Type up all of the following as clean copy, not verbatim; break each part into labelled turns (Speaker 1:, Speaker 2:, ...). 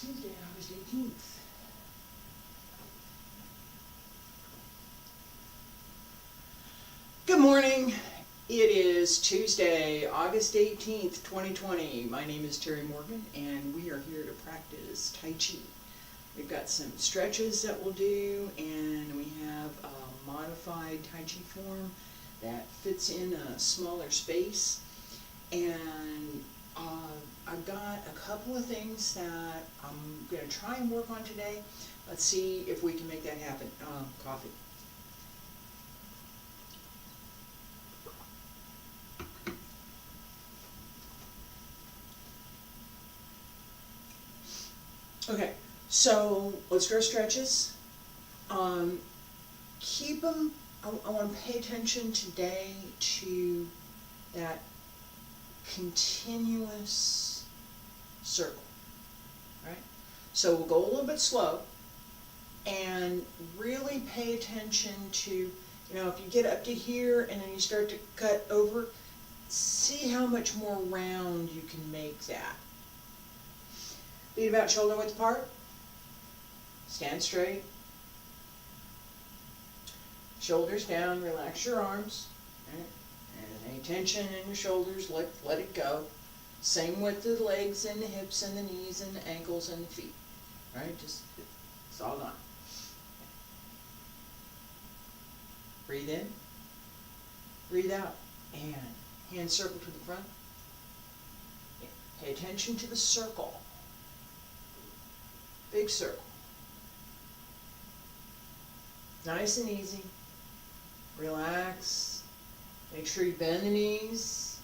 Speaker 1: Tuesday, August 18th. Good morning. It is Tuesday, August 18th, 2020. My name is Terry Morgan, and we are here to practice Taiji. We've got some stretches that we'll do, and we have a modified Taiji form that fits in a smaller space. And I've got a couple of things that I'm going to try and work on today. Let's see if we can make that happen. Coffee. Okay, so let's do our stretches. Keep them, I want to pay attention today to that continuous circle, right? So we'll go a little bit slow and really pay attention to, if you get up to here and then you start to cut over, see how much more round you can make that. Feet about shoulder width apart. Stand straight. Shoulders down, relax your arms. Right? And any tension in your shoulders, let it go. Same with the legs and the hips and the knees and the ankles and the feet. Right? It's all gone. Breathe in. Breathe out. And hand circle to the front. Pay attention to the circle. Big circle. Nice and easy. Relax. Make sure you bend the knees.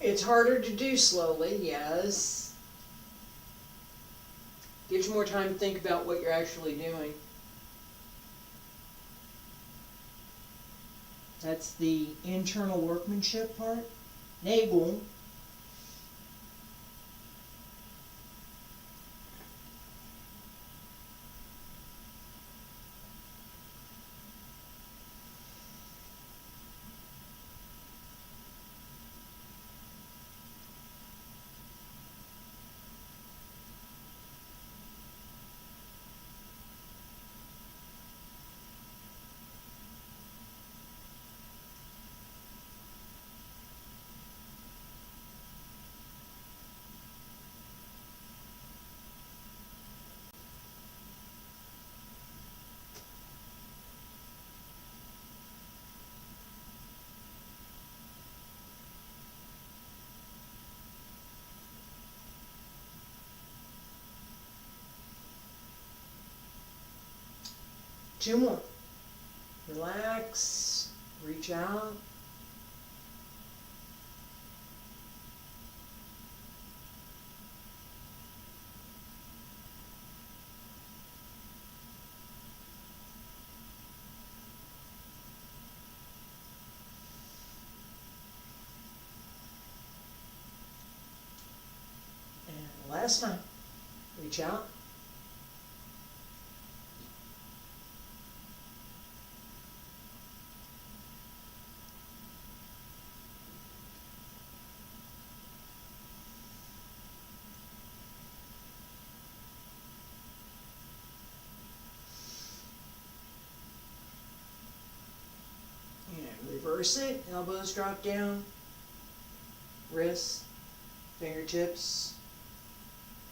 Speaker 1: It's harder to do slowly, yes. Gives you more time to think about what you're actually doing. That's the internal workmanship part. Nagel. Two more. Relax, reach out. And last time, reach out. Reverse it, elbows drop down, wrists, fingertips,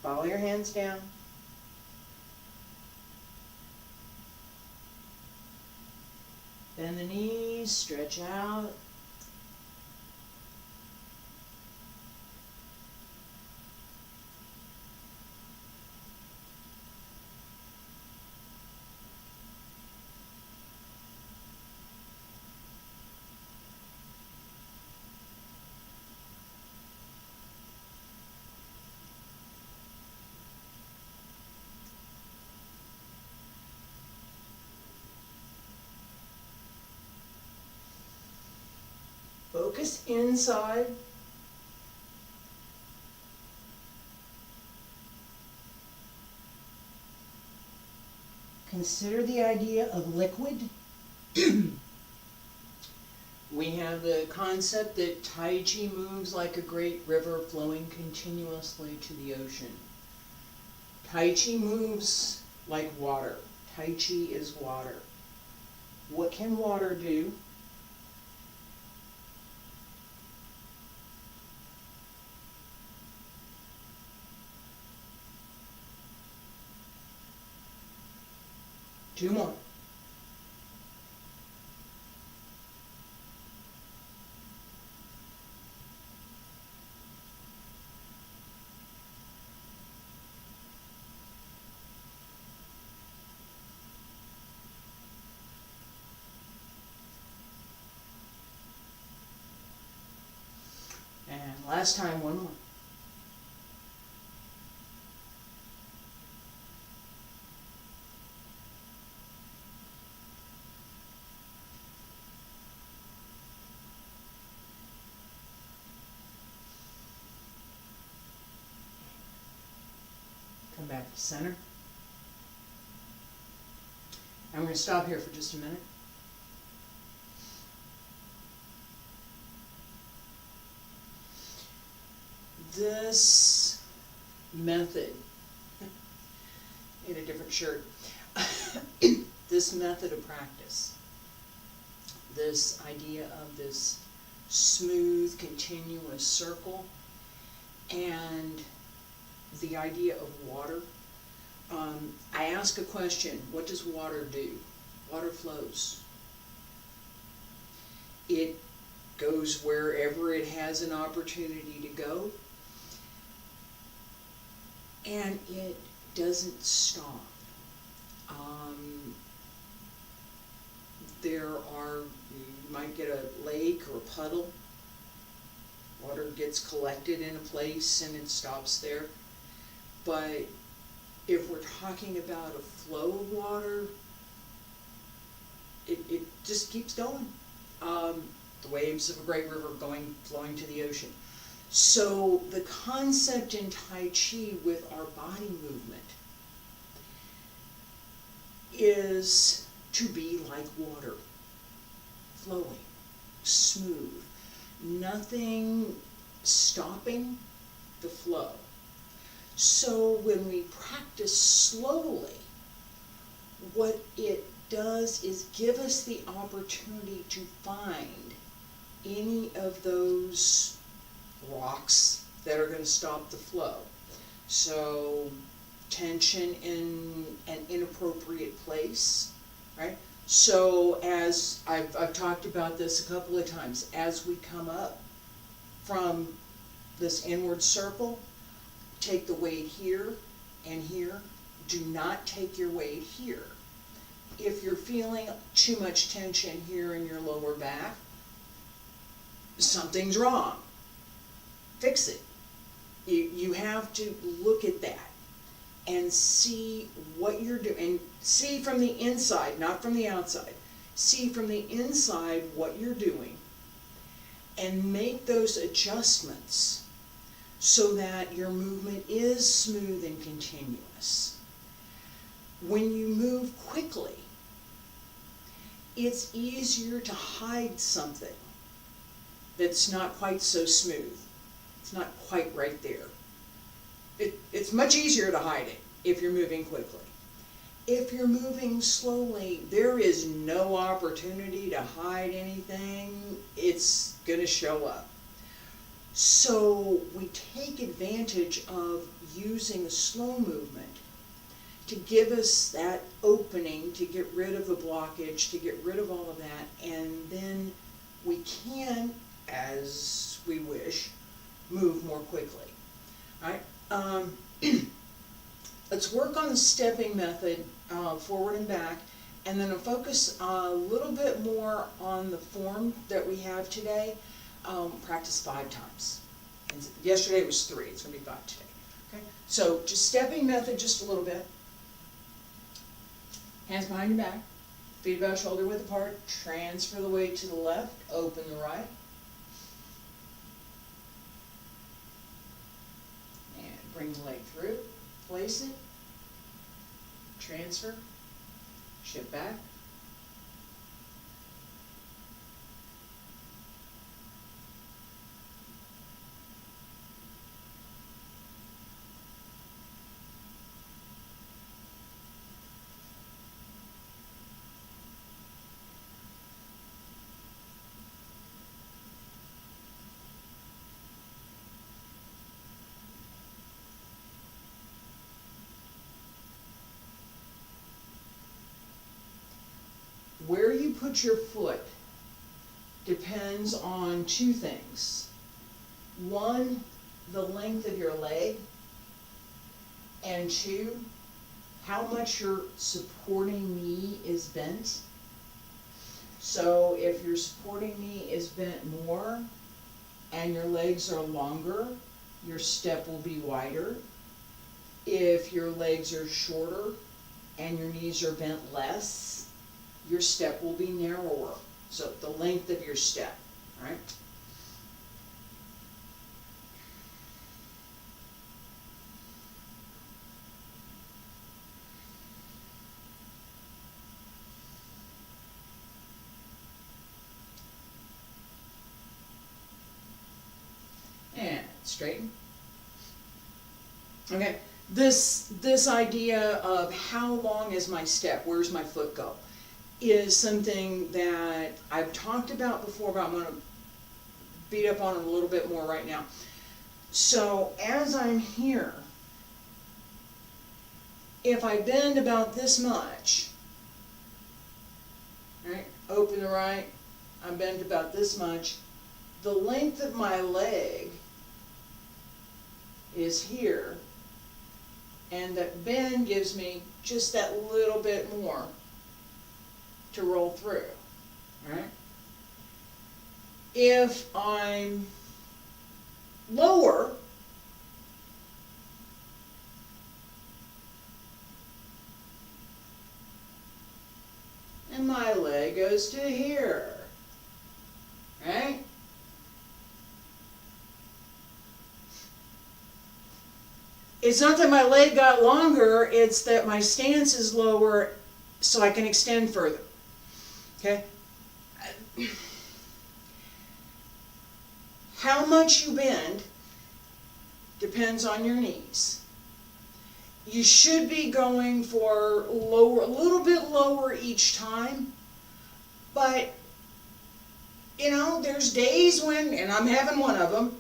Speaker 1: follow your hands down. Bend the knees, stretch out. focus inside. Consider the idea of liquid. We have the concept that Taiji moves like a great river flowing continuously to the ocean. Taiji moves like water. Taiji is water. What can water do? Two more. And last time, one more. Come back to center. I'm going to stop here for just a minute. This method, in a different shirt, this method of practice, this idea of this smooth, continuous circle, and the idea of water. I ask a question, what does water do? Water flows. It goes wherever it has an opportunity to go, and it doesn't stop. You might get a lake or a puddle. Water gets collected in a place and it stops there. But if we're talking about a flow of water, it just keeps going. The waves of a great river flowing to the ocean. So the concept in Tai Chi with our body movement is to be like water, flowing, smooth, nothing stopping the flow. So when we practice slowly, what it does is give us the opportunity to find any of those rocks that are going to stop the flow. So tension in an inappropriate place, right? So as I've talked about this a couple of times, as we come up from this inward circle, take the weight here and here. Do not take your weight here. If you're feeling too much tension here in your lower back, something's wrong. Fix it. You have to look at that and see what you're doing. And see from the inside, not from the outside. See from the inside what you're doing and make those adjustments so that your movement is smooth and continuous. When you move quickly, it's easier to hide something that's not quite so smooth. It's not quite right there. It's much easier to hide it if you're moving quickly. If you're moving slowly, there is no opportunity to hide anything. It's going to show up. So we take advantage of using a slow movement to give us that opening, to get rid of the blockage, to get rid of all of that, and then we can, as we wish, move more quickly. All right? Let's work on the stepping method, forward and back, and then I'll focus a little bit more on the form that we have today. Practice 5 times. And yesterday it was 3, it's going to be 5 today. Okay? So just stepping method just a little bit. Hands behind your back, feet about shoulder width apart, transfer the weight to the left, open the right. bring the leg through, place it, transfer, shift back. Where you put your foot depends on two things. One, the length of your leg, and two, how much your supporting knee is bent. So if your supporting knee is bent more and your legs are longer, your step will be wider. If your legs are shorter and your knees are bent less, your step will be narrower. So the length of your step, right? And straighten. Okay, this idea of how long is my step, where's my foot go, is something that I've talked about before, but I'm going to beat up on it a little bit more right now. So as I'm here, if I bend about this much, right, open the right, I bend about this much, the length of my leg is here, and that bend gives me just that little bit more to roll through, right? If I'm lower, and my leg goes to here, right? It's not that my leg got longer, it's that my stance is lower so I can extend further. Okay? How much you bend depends on your knees. You should be going for lower, a little bit lower each time, but you know, there's days when, and I'm having one of them,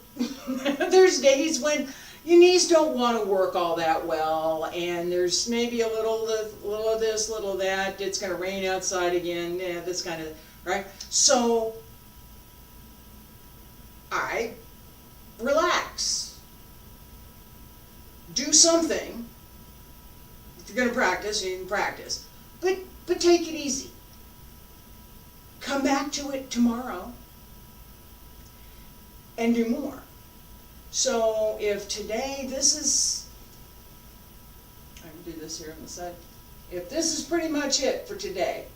Speaker 1: there's days when your knees don't want to work all that well, and there's maybe a little of this, little of that, it's going to rain outside again, yeah, this kind of, right? So, I relax. Do something. If you're going to practice, you can practice. But take it easy. Come back to it tomorrow and do more. So if today this is, I can do this here on the side. If this is pretty much it for today,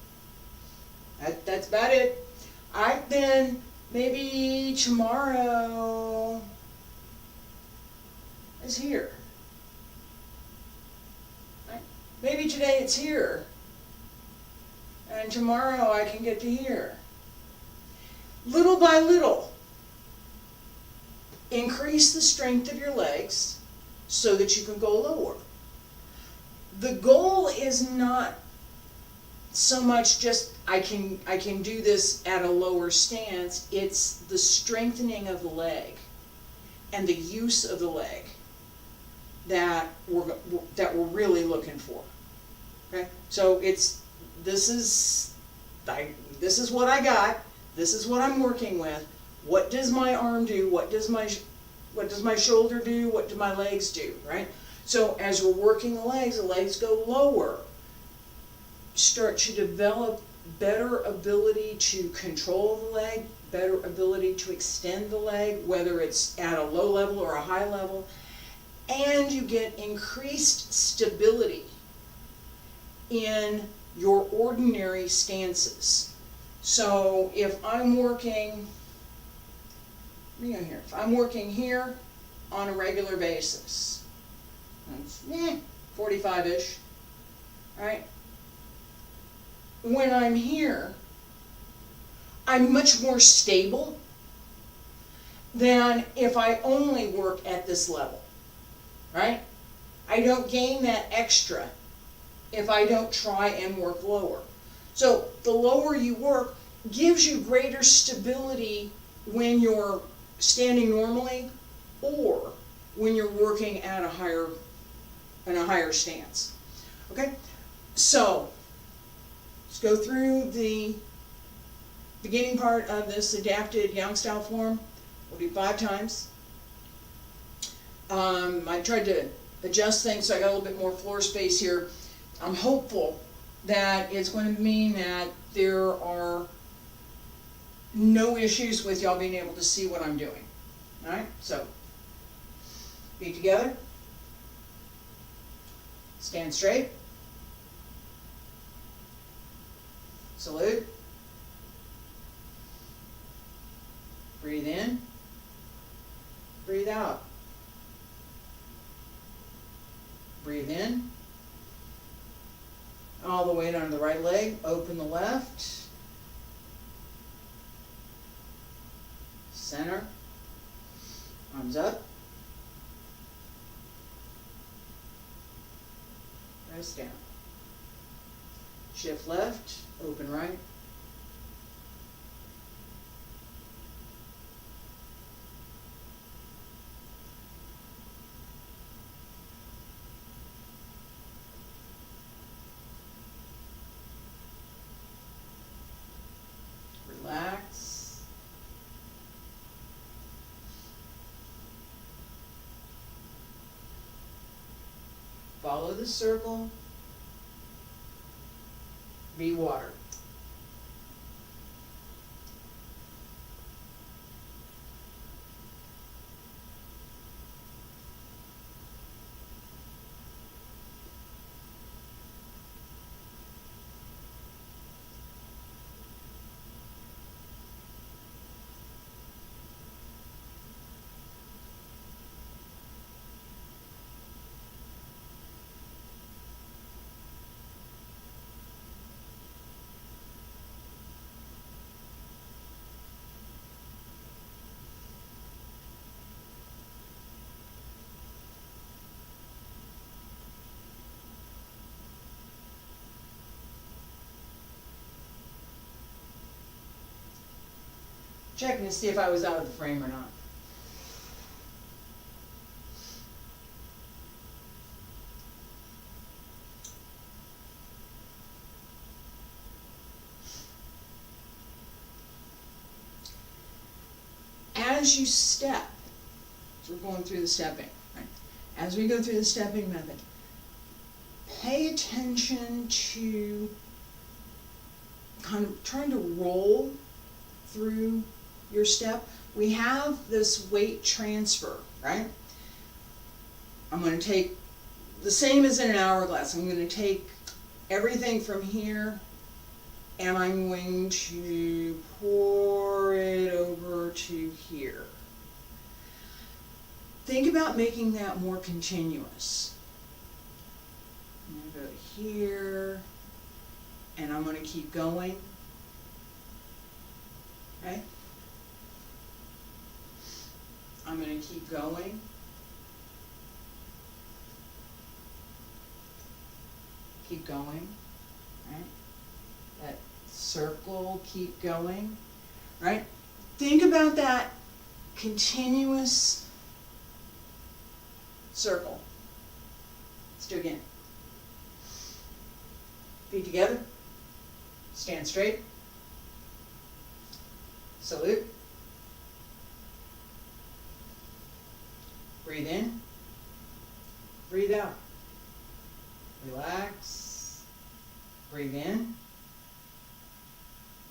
Speaker 1: that's about it. Then maybe tomorrow is here. Right? Maybe today it's here. And tomorrow I can get to here. Little by little, increase the strength of your legs so that you can go lower. The goal is not so much just I can do this at a lower stance. It's the strengthening of the leg and the use of the leg that we're really looking for. Okay, so this is what I got. This is what I'm working with. What does my arm do? What does my shoulder do? What do my legs do? Right? So as we're working the legs go lower. Start to develop better ability to control the leg, better ability to extend the leg, whether it's at a low level or a high level, and you get increased stability in your ordinary stances. So if I'm working, if I'm working here on a regular basis, That's 45-ish. Right? When I'm here, I'm much more stable than if I only work at this level. Right? I don't gain that extra if I don't try and work lower. So the lower you work gives you greater stability when you're standing normally or when you're working at a higher stance. Okay? So let's go through the beginning part of this adapted Yang style form. We'll do 5 times. I tried to adjust things so I got a little bit more floor space here. I'm hopeful that it's going to mean that there are no issues with y'all being able to see what I'm doing. Alright, so feet together, stand straight, salute, breathe in, breathe out, breathe in, all the way down to the right leg, open the left, center, arms up, rest down, shift left, open right, relax, follow the circle, be water. Checking to see if I was out of the frame or not. As you step, so we're going through the stepping, right? As we go through the stepping method, pay attention to kind of trying to roll through your step. We have this weight transfer, right? I'm going to take the same as in an hourglass. I'm going to take everything from here and I'm going to pour it over to here. Think about making that more continuous. I'm going to go to here and I'm going to keep going. Okay? I'm going to keep going. Keep going. Right? That circle, keep going. Right? Think about that continuous circle. Let's do it again. Feet together. Stand straight. Salute. Breathe in. Breathe out. Relax. Breathe in.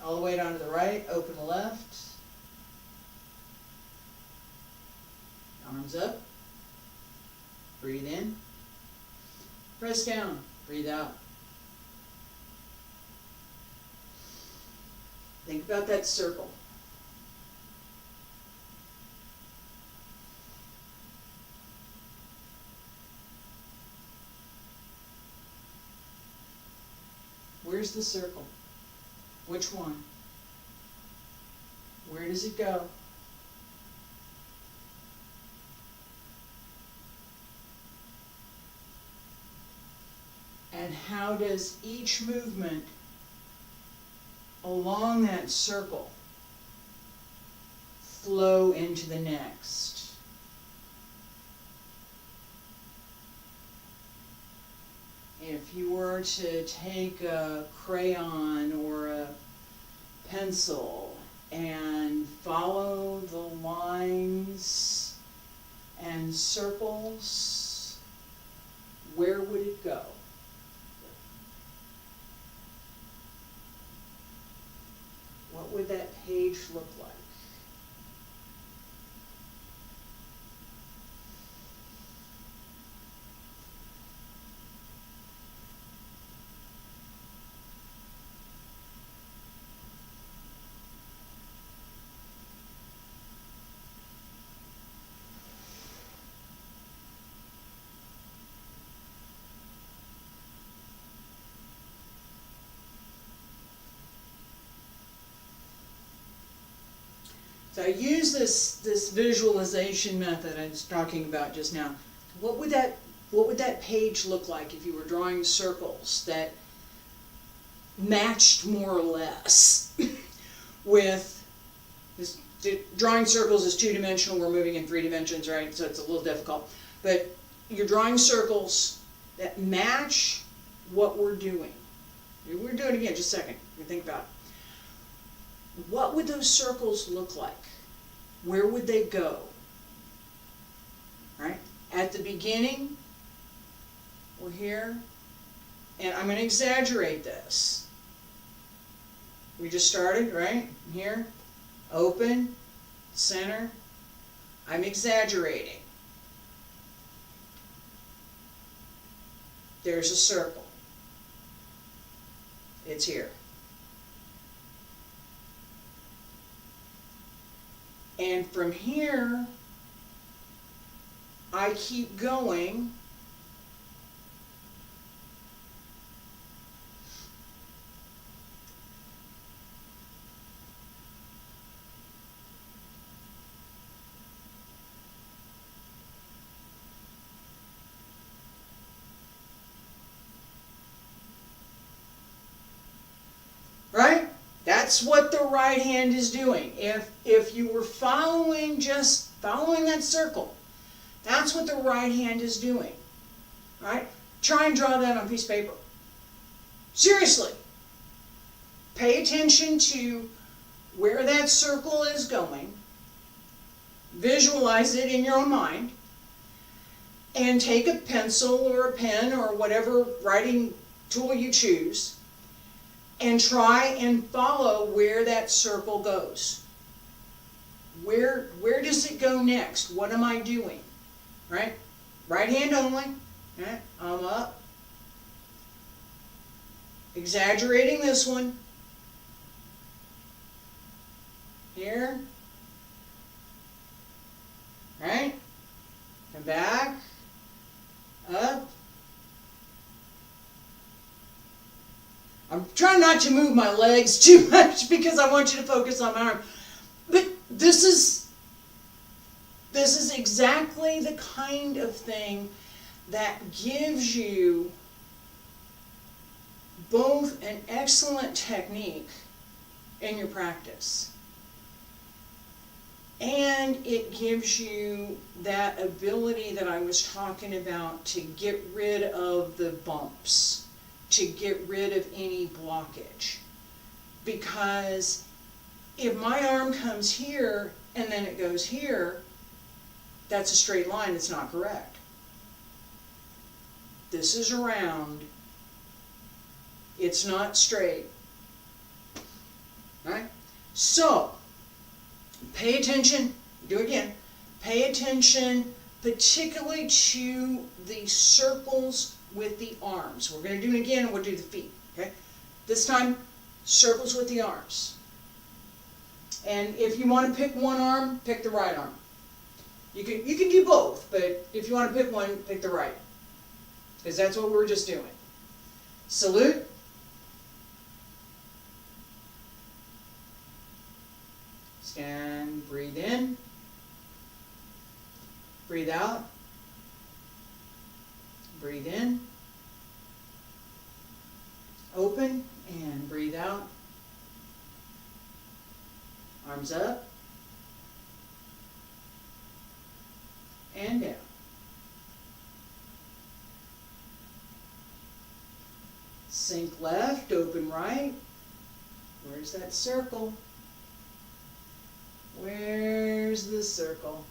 Speaker 1: All the way down to the right. Open the left. Arms up. Breathe in. Press down. Breathe out. Think about that circle. Where's the circle? Which one? Where does it go? And how does each movement along that circle flow into the next? If you were to take a crayon or a pencil and follow the lines and circles, where would it go? What would that page look like? So I use this visualization method I was talking about just now. What would that page look like if you were drawing circles that matched more or less with this? Drawing circles is two-dimensional. We're moving in 3 dimensions, right? So it's a little difficult. But you're drawing circles that match what we're doing. We're doing it again. Just a second. You think about it. What would those circles look like? Where would they go? Right? At the beginning, we're here, and I'm going to exaggerate this. We just started, right? Here, open, center. I'm exaggerating. There's a circle. It's here. And from here, I keep going. Right? That's what the right hand is doing. If you were following that circle, that's what the right hand is doing. Right? Try and draw that on a piece of paper. Seriously. Pay attention to where that circle is going. Visualize it in your own mind. And take a pencil or a pen or whatever writing tool you choose, and try and follow where that circle goes. Where does it go next? What am I doing? Right? Right hand only. Right? I'm up. Exaggerating this one. Here. Right? Come back. Up. I'm trying not to move my legs too much because I want you to focus on my arm. But this is exactly the kind of thing that gives you both an excellent technique in your practice, and it gives you that ability that I was talking about to get rid of the bumps, to get rid of any blockage. Because if my arm comes here and then it goes here, that's a straight line that's not correct. This is round. It's not straight. Right? So, pay attention, do it again, pay attention particularly to the circles with the arms. We're going to do it again and we'll do the feet. Okay? This time, circles with the arms. And if you want to pick one arm, pick the right arm. You can do both, but if you want to pick one, pick the right. Because that's what we were just doing. Salute. Stand, breathe in, breathe out, breathe in, open, and breathe out. Arms up and down. Sink left, open right. Where's that circle? Where's the circle?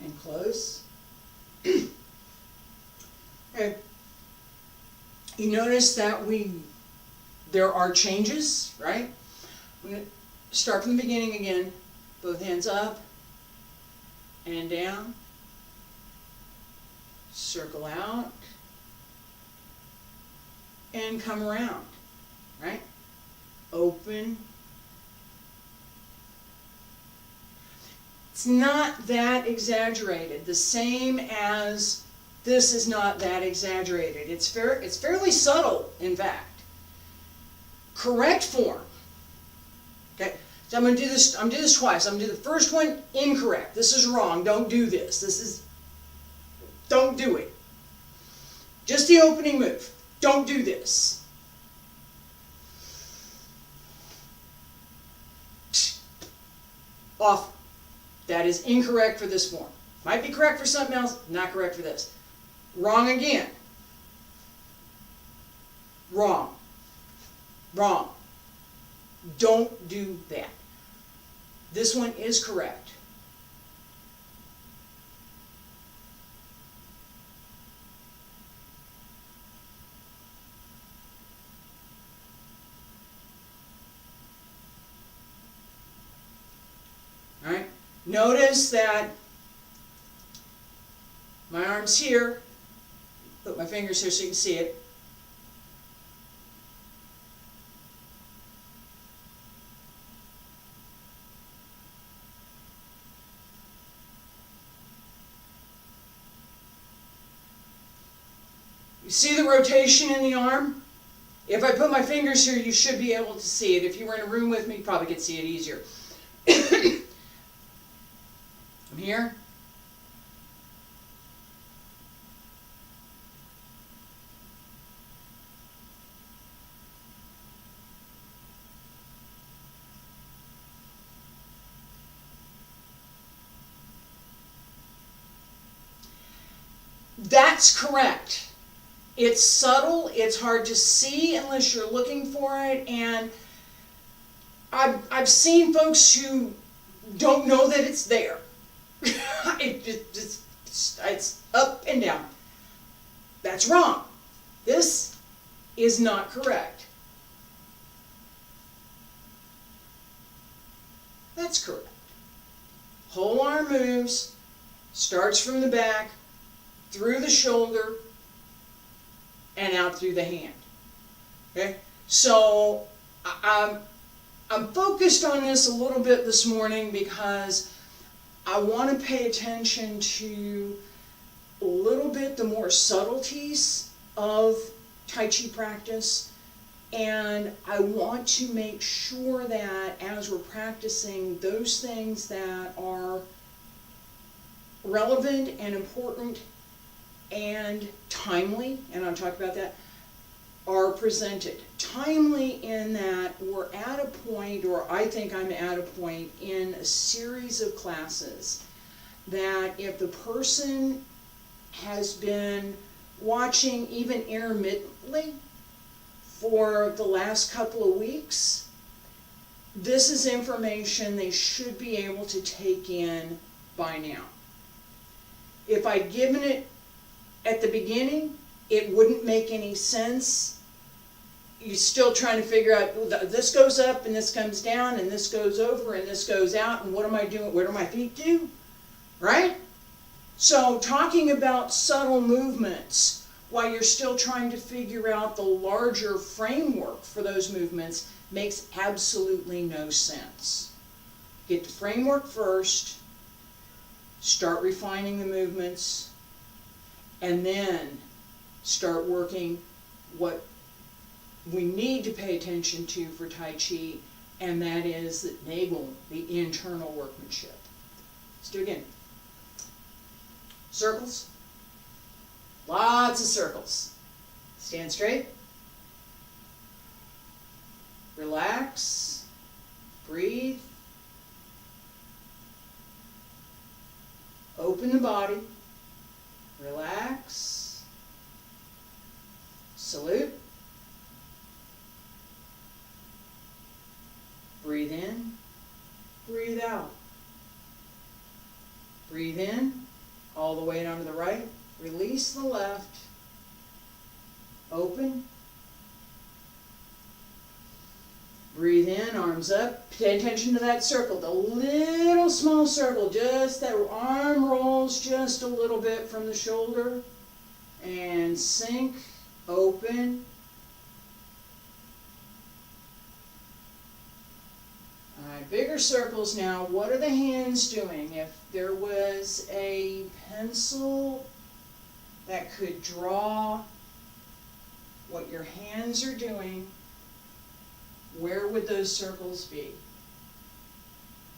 Speaker 1: And close. Okay. You notice that there are changes, right? I'm going to start from the beginning again. Both hands up and down. Circle out. And come around, right? Open. It's not that exaggerated. The same as this is not that exaggerated. It's fairly subtle, in fact. Correct form. Okay, so I'm going to do this. I'm going to do this twice. I'm going to do the first one incorrect. This is wrong. Don't do this. Don't do it. Just the opening move. Don't do this. Off. That is incorrect for this form. Might be correct for something else, not correct for this. Wrong again. Wrong. Wrong. Don't do that. This one is correct. All right. Notice that my arm's here. Put my fingers here so you can see it. You see the rotation in the arm? If I put my fingers here, you should be able to see it. If you were in a room with me, you probably could see it easier. I'm here. That's correct. It's subtle, it's hard to see unless you're looking for it, and I've seen folks who don't know that it's there. It's up and down. That's wrong. This is not correct. That's correct. Whole arm moves, starts from the back, through the shoulder, and out through the hand. Okay? So, I'm focused on this a little bit this morning because I want to pay attention to a little bit the more subtleties of Tai Chi practice, and I want to make sure that as we're practicing, those things that are relevant and important and timely, and I'll talk about that, are presented. Timely in that we're at a point, or I think I'm at a point in a series of classes, that if the person has been watching even intermittently for the last couple of weeks, this is information they should be able to take in by now. If I'd given it at the beginning, it wouldn't make any sense. You're still trying to figure out, this goes up and this comes down and this goes over and this goes out, and what am I doing? Where do my feet do? Right? So talking about subtle movements while you're still trying to figure out the larger framework for those movements makes absolutely no sense. Get the framework first, start refining the movements, and then start working what we need to pay attention to for Tai Chi, and that is the Nagel, the internal workmanship. Let's do it again. Circles. Lots of circles. Stand straight. Relax. Breathe. Open the body. Relax. Salute. Breathe in. Breathe out. Breathe in. All the way down to the right. Release the left. Open. Breathe in, arms up. Pay attention to that circle, the little small circle, just that arm rolls just a little bit from the shoulder. And sink, open. Alright, bigger circles now. What are the hands doing? If there was a pencil that could draw what your hands are doing, where would those circles be?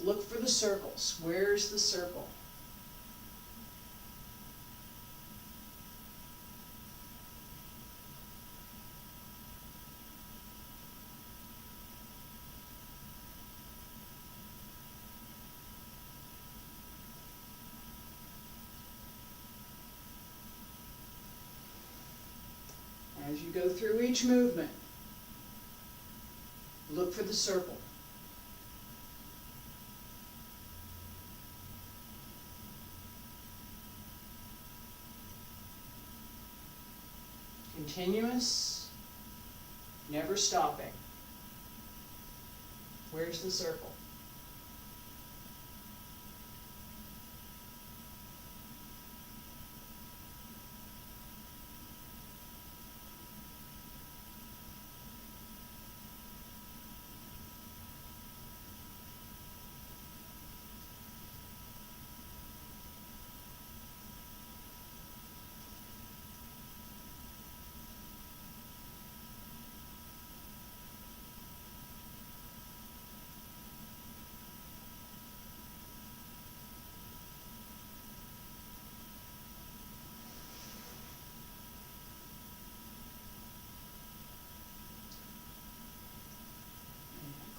Speaker 1: Look for the circles. Where's the circle? As you go through each movement, look for the circle. Continuous, never stopping. Where's the circle?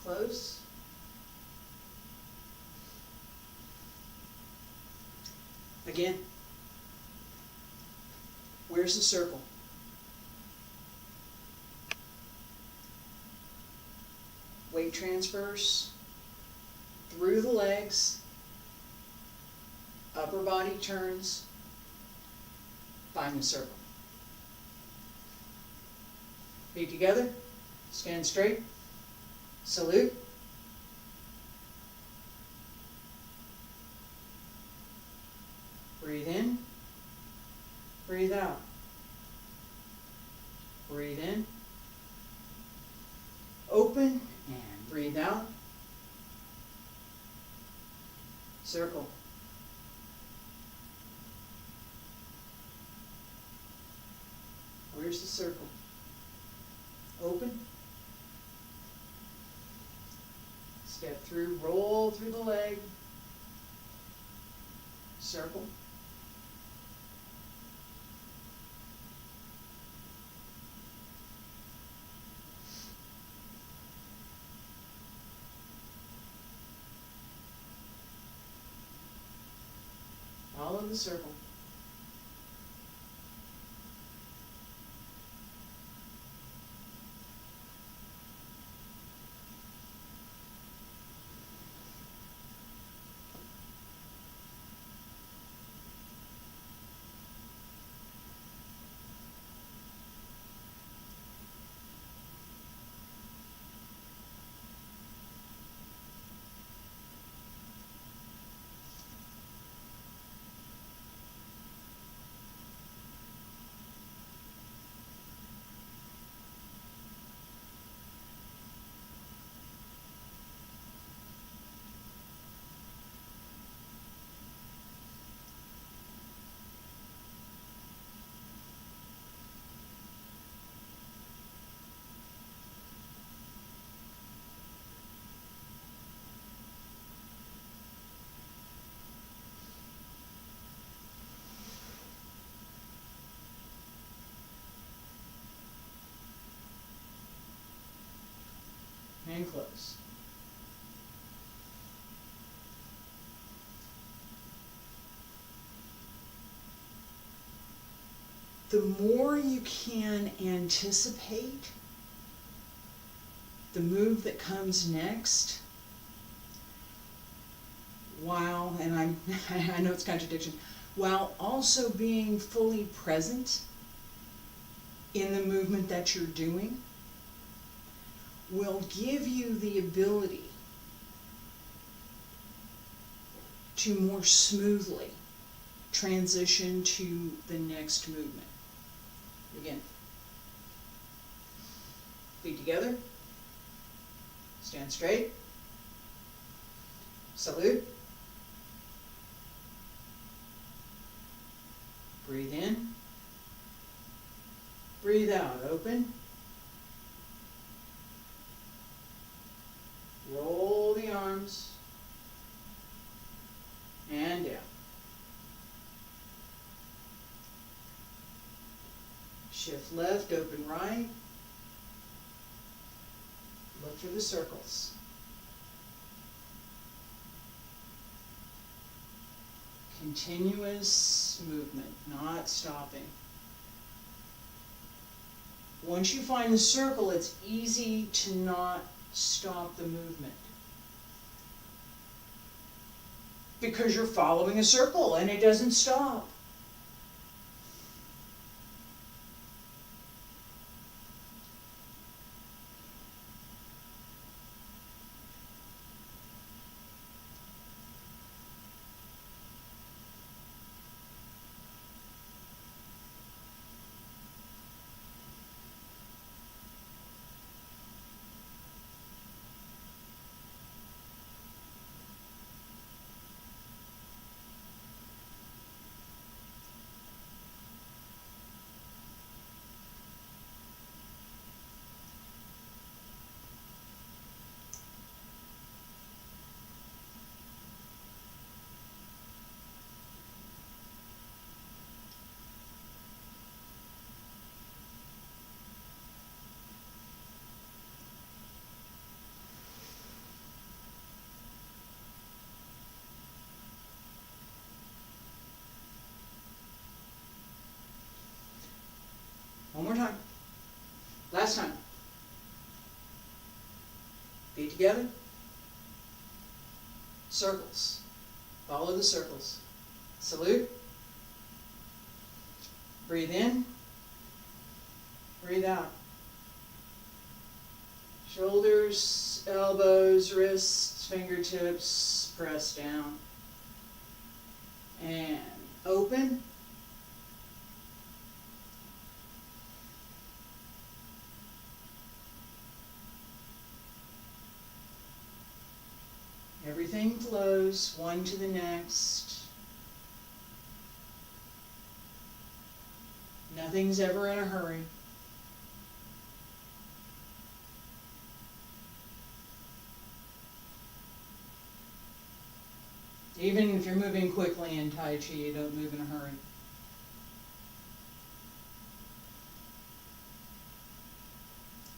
Speaker 1: Close. Again. Where's the circle? Weight transfers through the legs, upper body turns, find the circle. Feet together, stand straight. Salute. Breathe in. Breathe out. Breathe in. Open and Breathe out. Circle. Where's the circle? Open. Step through, roll through the leg. Circle. Follow the circle. And close. The more you can anticipate the move that comes next, while, and I know it's contradiction, while also being fully present in the movement that you're doing, will give you the ability to more smoothly transition to the next movement. Again. Feet together. Stand straight. Salute. Breathe in. Breathe out. Open. Roll the arms. And down. Shift left, open right. Look for the circles. Continuous movement, not stopping. Once you find the circle, it's easy to not stop the movement, because you're following a circle and it doesn't stop. One more time. Last time. Feet together. Circles. Follow the circles. Salute. Breathe in. Breathe out. Shoulders, elbows, wrists, fingertips, press down. And open. Everything flows one to the next. Nothing's ever in a hurry. Even if you're moving quickly in Tai Chi, you don't move in a hurry.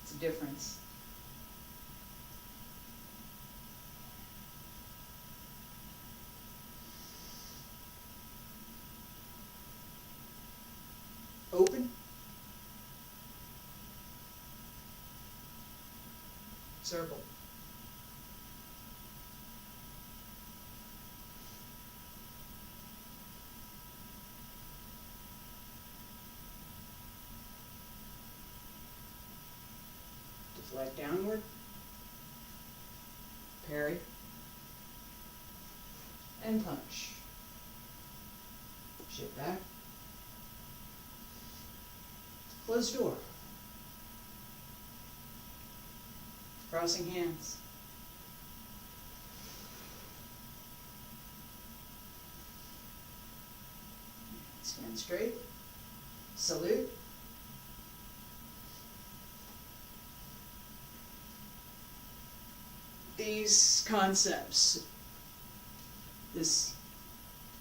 Speaker 1: It's a difference. Open. Circle. Deflect downward. Parry. And punch. Shift back. Closed door. Crossing hands. Stand straight. Salute. These concepts, this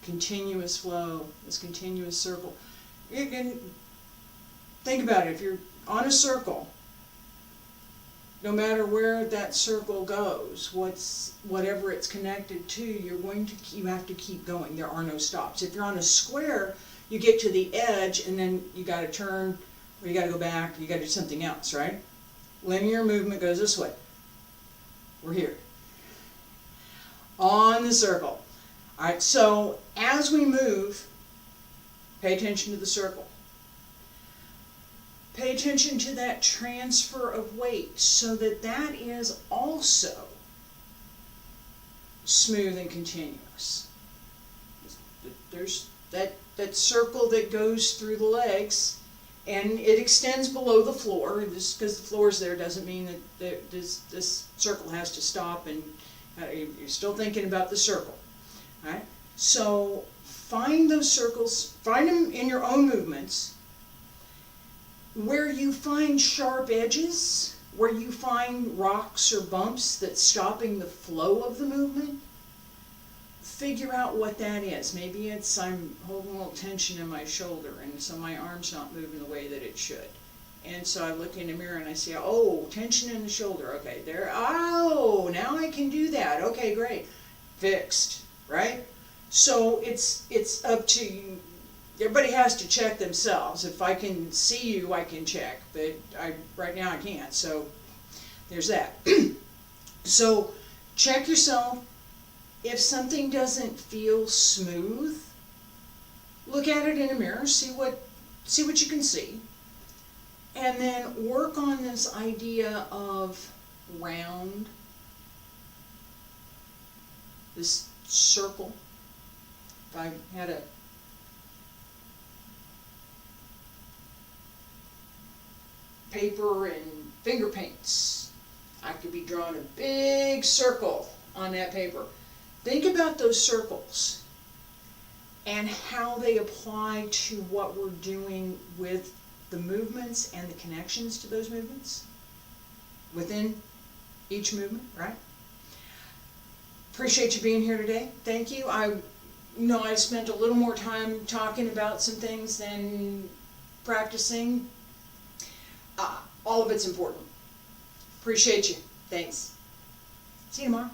Speaker 1: continuous flow, this continuous circle, you can think about it. If you're on a circle, no matter where that circle goes, whatever it's connected to, you have to keep going. There are no stops. If you're on a square, you get to the edge and then you got to turn, or you got to go back, you got to do something else, right? Linear movement goes this way. We're here on the circle. All right, so as we move, pay attention to the circle. Pay attention to that transfer of weight so that that is also smooth and continuous. There's that circle that goes through the legs, and it extends below the floor. Just because the floor is there doesn't mean that this circle has to stop, and you're still thinking about the circle. All right? So find those circles, find them in your own movements. Where you find sharp edges, where you find rocks or bumps that's stopping the flow of the movement, figure out what that is. Maybe it's I'm holding a little tension in my shoulder and so my arm's not moving the way that it should. And so I look in the mirror and I see, oh, tension in the shoulder. Okay, there, oh, now I can do that. Okay, great. Fixed, right? So it's up to you. Everybody has to check themselves. If I can see you, I can check, but right now I can't, so there's that. So check yourself. If something doesn't feel smooth, look at it in a mirror, see what you can see, and then work on this idea of round, this circle. If I had a paper and finger paints, I could be drawing a big circle on that paper. Think about those circles and how they apply to what we're doing with the movements and the connections to those movements within each movement, right? Appreciate you being here today. Thank you. I know I spent a little more time talking about some things than practicing. All of it's important. Appreciate you. Thanks. See you tomorrow.